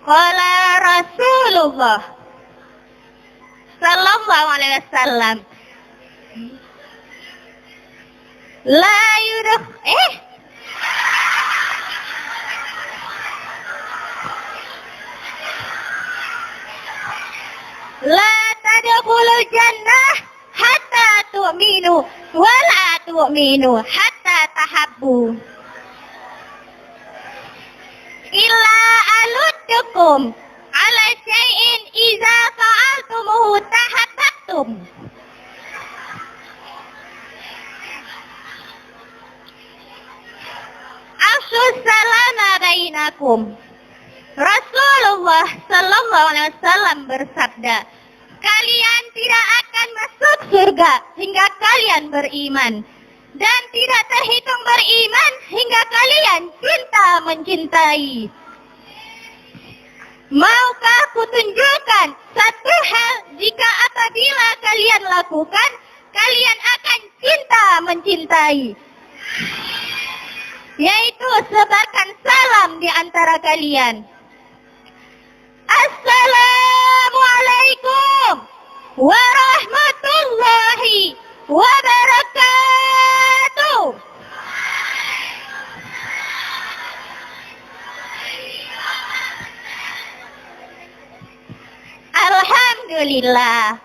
Qala Rasulullah sallallahu alaihi wasallam, la yudh la tadkhulul jannah hatta tu'minu wa la tu'minu hatta tahabbu illa aluddukum ala syai'in idza fa'altumuhu tahabbtum. Afsus salama bainakum. Rasulullah sallallahu alaihi wasallam bersabda, kalian tidak akan masuk surga hingga kalian beriman, dan tidak terhitung beriman hingga kalian cinta mencintai. Maukah kutunjukkan satu hal jika apabila kalian lakukan, kalian akan cinta mencintai, yaitu sebarkan salam di antara kalian. Assalamualaikum warahmatullahi wabarakatuh. Alhamdulillah.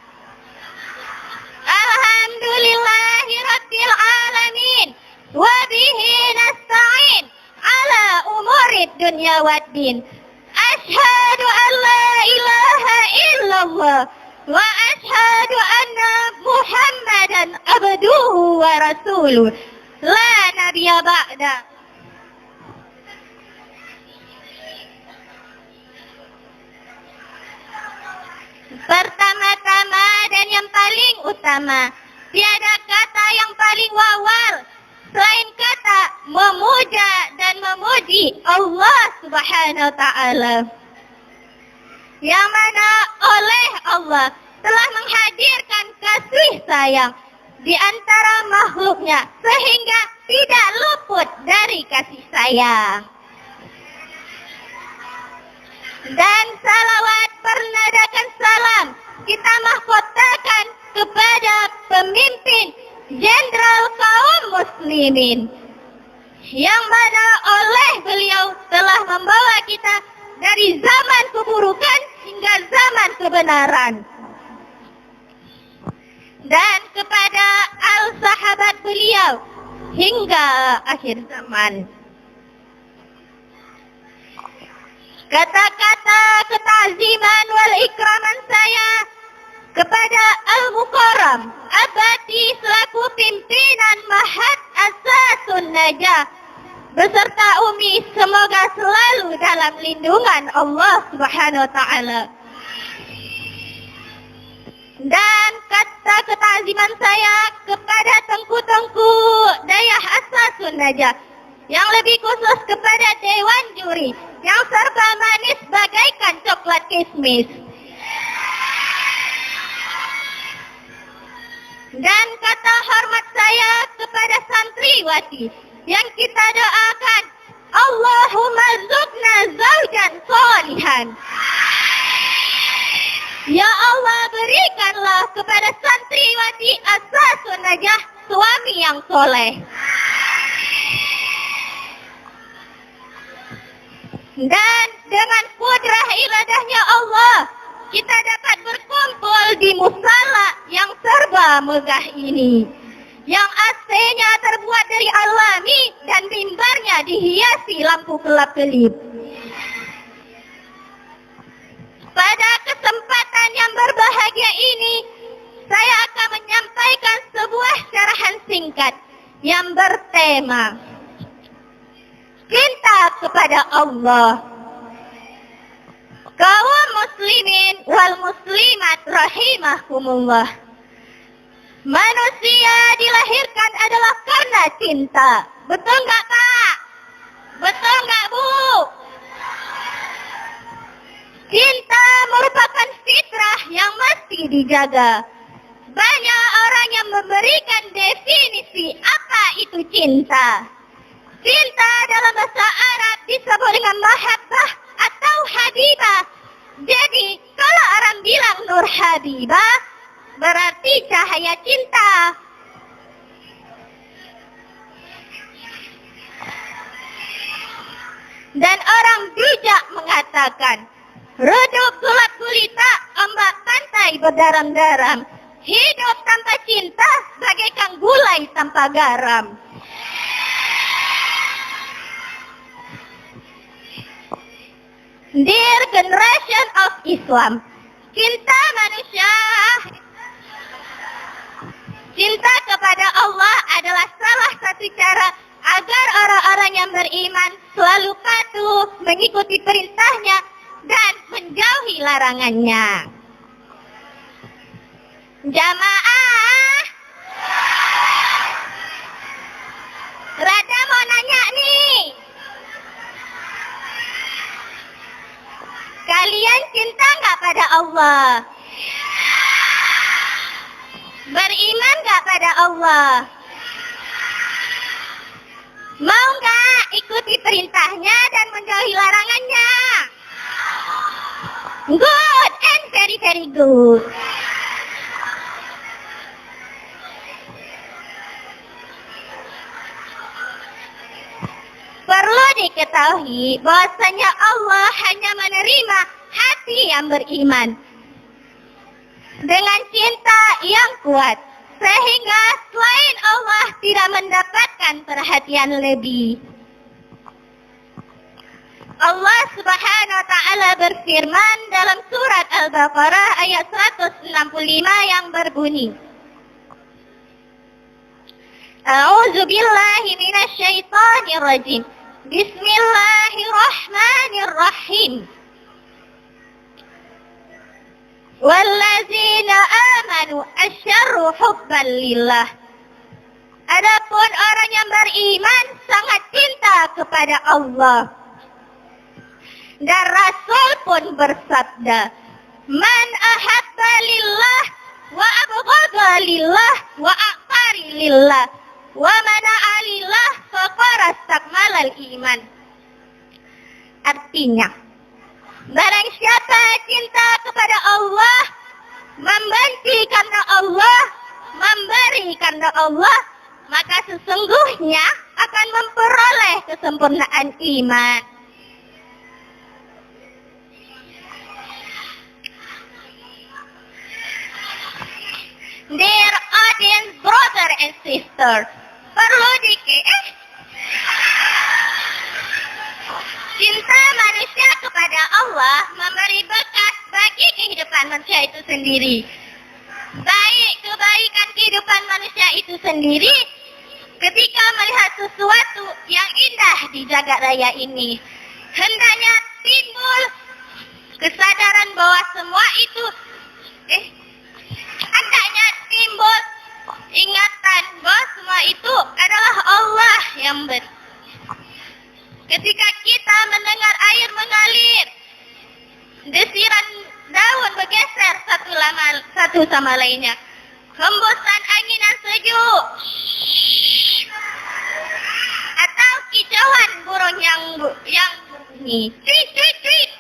Alhamdulillahi rabbil alamin. Wa bihi nasta'in ala umurid dunya waddin. Ashhadu an la ilaha illallah wa ashhadu anna Muhammadan abduhu wa rasuluh la nabiyya ba'da. Pertama-tama dan yang paling utama, tiada kata yang paling wawal selain kata memuja dan memuji Allah Subhanahu wa ta'ala, yang mana oleh Allah telah menghadirkan kasih sayang di antara makhluknya sehingga tidak luput dari kasih sayang. Dan salawat bernadakan salam kita mahkotakan kepada pemimpin jenderal kaum muslimin, yang mana oleh beliau telah membawa kita dari zaman keburukan hingga zaman kebenaran, dan kepada al-sahabat beliau hingga akhir zaman. Kata-kata ketaziman wal ikraman saya kepada Al-Mukarram Abadi selaku pimpinan Mahat Asasun Najah beserta Umi, semoga selalu dalam lindungan Allah Subhanahu wa ta'ala. Dan kata ketaziman saya kepada tengku-tengku Dayah Asasun Najah, yang lebih khusus kepada Dewan Juri yang serba manis bagaikan coklat kismis. Dan kata hormat saya kepada santriwati yang kita doakan, Allahumma zukna zaujan sholihan. Ya Allah, berikanlah kepada santriwati Asasun Najah suami yang soleh. Dan dengan kudrah ilahnya Allah, kita dapat berkumpul di musala yang serba megah ini, yang AC-nya terbuat dari alami dan mimbarnya dihiasi lampu kelap-kelip. Pada kesempatan yang berbahagia ini, saya akan menyampaikan sebuah syarahan singkat yang bertema cinta kepada Allah. Kaum muslimin wal muslimat rahimahkumullah. Manusia dilahirkan adalah karena cinta. Betul nggak Pak? Betul nggak Bu? Cinta merupakan fitrah yang mesti dijaga. Banyak orang yang memberikan definisi apa itu cinta. Cinta dalam bahasa Arab disebut dengan mahabbah atau atau Habibah. Jadi kalau orang bilang Nur Habibah, berarti cahaya cinta. Dan orang bijak mengatakan, redup gelap gulita, ombak pantai berdaram-daram. Hidup tanpa cinta bagaikan gulai tanpa garam. Dear generation of Islam, cinta manusia, cinta kepada Allah adalah salah satu cara agar orang-orang yang beriman selalu patuh, mengikuti perintahnya, dan menjauhi larangannya. Jamaah, Rada mau nanya nih, kalian cinta nggak pada Allah? Beriman nggak pada Allah? Mau nggak ikuti perintahnya dan menjauhi larangannya? Good and very very good. Perlu diketahui bahwasanya Allah hanya menerima hati yang beriman dengan cinta yang kuat, sehingga selain Allah tidak mendapatkan perhatian lebih. Allah Subhanahu wa taala berfirman dalam surat Al-Baqarah ayat 165 yang berbunyi, A'udzu billahi minasyaitonir rajim. Bismillahirrahmanirrahim. Wallazina amanu asyarru hubban lillah. Adapun orang yang beriman sangat cinta kepada Allah. Dan Rasul pun bersabda, Man ahabba lillah wa abghadha lillah wa aqari lillah wa mana'a lillah faqad istakmalal iman. Artinya, barang siapa cinta kepada Allah, membenci karena Allah, memberi karena Allah, maka sesungguhnya akan memperoleh kesempurnaan iman. Dear audience, brother and sister, perlu cinta manusia kepada Allah memberi bekas bagi kehidupan manusia itu sendiri. Baik kebaikan kehidupan manusia itu sendiri ketika melihat sesuatu yang indah di jagat raya ini. Hendaknya timbul kesadaran bahwa semua itu hendaknya timbul ingatan bahwa semua itu adalah Allah yang beri. Ketika kita mendengar air mengalir, desiran daun bergeser satu sama lainnya, hembusan angin yang sejuk, atau kicauan burung yang berbunyi, cuit cuit cuit,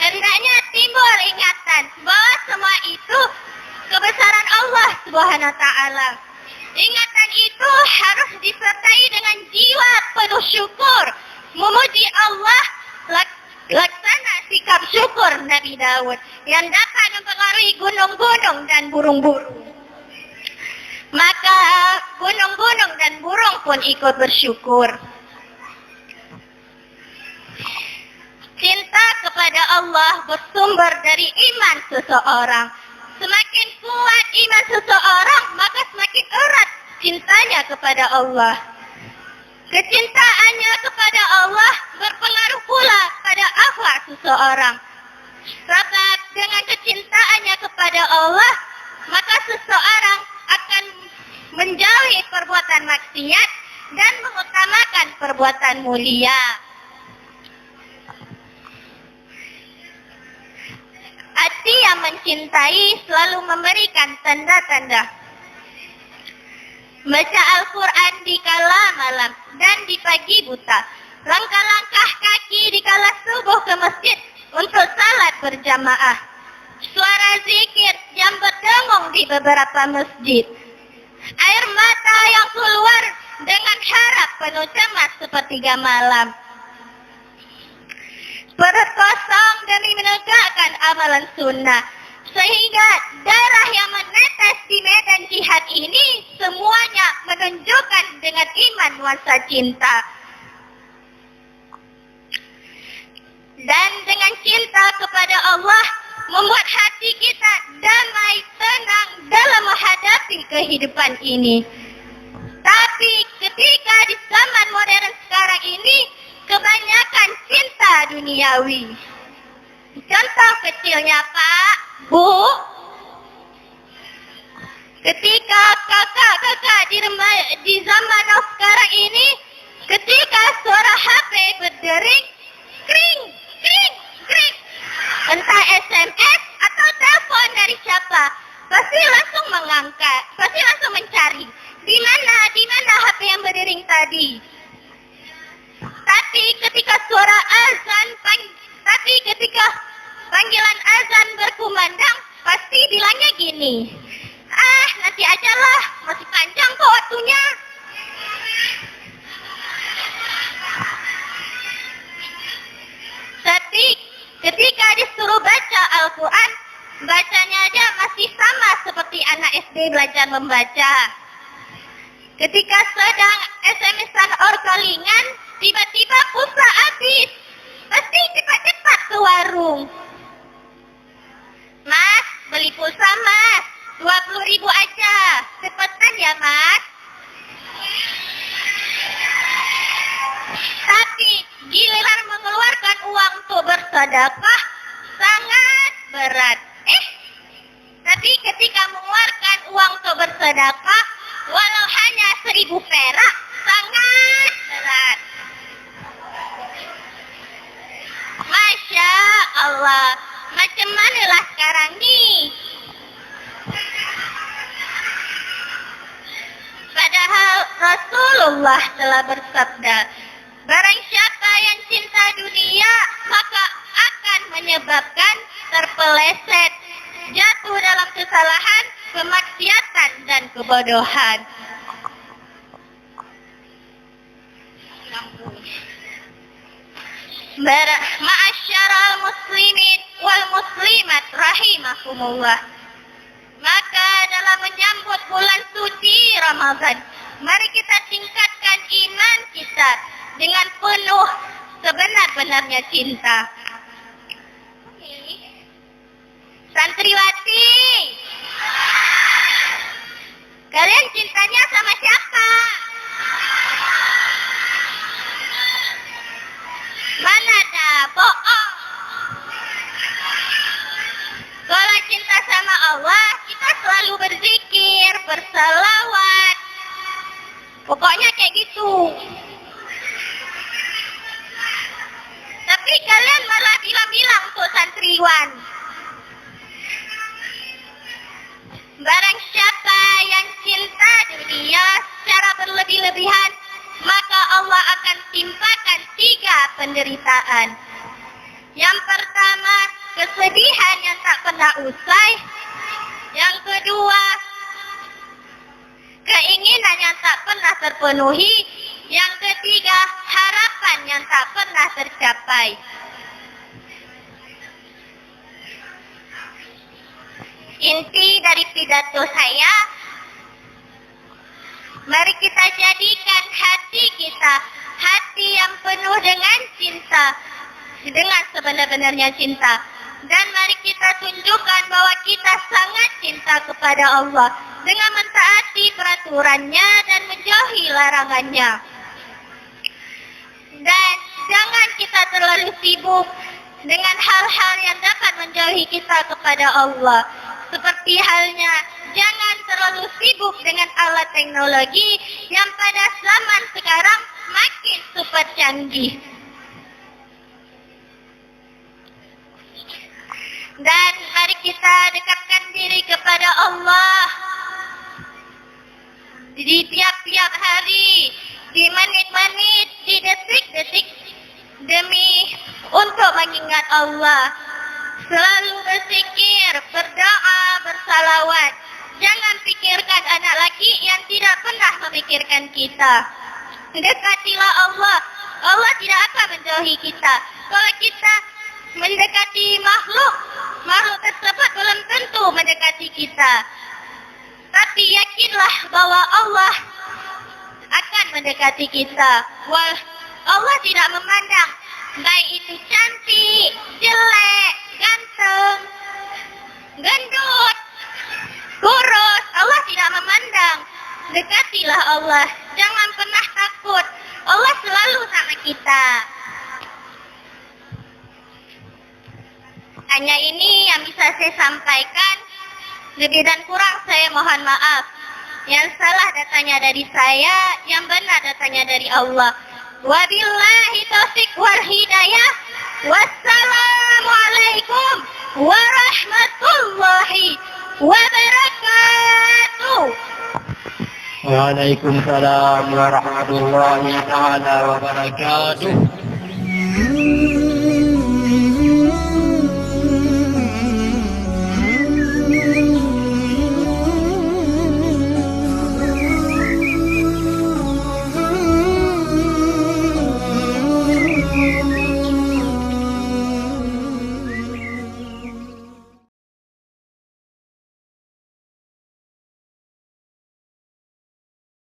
hendaknya timbul ingatan bahwa semua itu kebesaran Allah Subhanahu wa taala. Ingatan itu harus disertai dengan jiwa penuh syukur, memuji Allah, laksana sikap syukur Nabi Daud yang dapat mempengaruhi gunung-gunung dan burung-burung. Maka gunung-gunung dan burung pun ikut bersyukur. Cinta kepada Allah bersumber dari iman seseorang. Semakin kuat iman seseorang, maka semakin erat cintanya kepada Allah. Kecintaannya kepada Allah berpengaruh pula pada akhlak seseorang. Sebab dengan kecintaannya kepada Allah, maka seseorang akan menjauhi perbuatan maksiat dan mengutamakan perbuatan mulia. Hati yang mencintai selalu memberikan tanda-tanda. Baca Al-Quran di kala malam dan di pagi buta. langkah-langkah kaki di kala subuh ke masjid untuk salat berjamaah, suara zikir yang berdengung di beberapa masjid, air mata yang keluar dengan harap penuh cemas sepertiga malam, perut kosong demi menegakkan amalan sunnah, sehingga darah yang menetes di medan jihad ini semuanya menunjukkan dengan iman nuansa cinta. Dan dengan cinta kepada Allah membuat hati kita damai, tenang dalam menghadapi kehidupan ini. Tapi ketika di zaman modern sekarang ini kebanyakan cinta duniawi. Contoh kecilnya Pak, Bu, ketika kakak-kakak di zaman sekarang ini, ketika suara HP berdering, kring, kring, kring, entah SMS atau telepon dari siapa, pasti langsung mengangkat, pasti langsung mencari, di mana HP yang berdering tadi. Tapi ketika panggilan azan berkumandang, pasti bilangnya gini, nanti ajalah, masih panjang kok waktunya. Tapi ketika disuruh baca Al-Quran, bacanya aja masih sama seperti anak SD belajar membaca. Ketika sedang SMS-an or callingan, tiba-tiba pulsa habis. Pasti cepat-cepat ke warung. Mas, beli pulsa Mas, 20.000 aja. Cepetan ya Mas. Tapi giliran mengeluarkan uang untuk bersedekah sangat berat. Tapi ketika mengeluarkan uang untuk bersedekah, walau hanya 1.000 perak, sangat berat. Masya Allah, macam manalah sekarang nih? Padahal Rasulullah telah bersabda, barang siapa yang cinta dunia, maka akan menyebabkan terpeleset, jatuh dalam kesalahan, kemaksiatan, dan kebodohan. Ma'asyaral muslimin wal muslimat rahimakumullah. Maka dalam menyambut bulan suci Ramadan, mari kita tingkatkan iman kita dengan penuh sebenar-benarnya cinta. Santriwati, kalian cintanya sama siapa? Mana dah bohong. Kalau cinta sama Allah, kita selalu berzikir, bersalawat. Pokoknya kayak gitu. Tapi kalian malah bilang-bilang untuk santriwan, barang siapa yang cinta dunia secara berlebih-lebihan, maka Allah akan timpakan 3 penderitaan. Yang pertama, kesedihan yang tak pernah usai. Yang kedua, keinginan yang tak pernah terpenuhi. Yang ketiga, harapan yang tak pernah tercapai. Inti dari pidato saya, mari kita jadikan hati kita hati yang penuh dengan cinta, dengan sebenar-benarnya cinta. Dan mari kita tunjukkan bahwa kita sangat cinta kepada Allah dengan mentaati peraturannya dan menjauhi larangannya. Dan jangan kita terlalu sibuk dengan hal-hal yang dapat menjauhi kita kepada Allah. Seperti halnya, jangan terlalu sibuk dengan alat teknologi yang pada zaman sekarang makin super canggih. Dan mari kita dekatkan diri kepada Allah di tiap-tiap hari, di menit-menit di detik-detik demi untuk mengingat Allah. Selalu berzikir, berdoa, bersalawat. Jangan pikirkan anak laki yang tidak pernah memikirkan kita. Dekatilah Allah. Allah tidak akan menjauhi kita. Kalau kita mendekati makhluk tersebut belum tentu mendekati kita. Tapi yakinlah bahwa Allah akan mendekati kita. Allah tidak memandang baik itu cantik, jelek, ganteng, gendut, kurus. Allah tidak memandang. Dekatilah Allah. Jangan pernah takut. Allah selalu sama kita. Hanya ini yang bisa saya sampaikan. Lebih dan kurang saya mohon maaf. Yang salah datanya dari saya, yang benar datanya dari Allah. Wabillahi taufiq wal hidayah. Wassalamualaikum warahmatullahi wabarakatuh. Waalaikumsalam warahmatullahi taala wabarakatuh.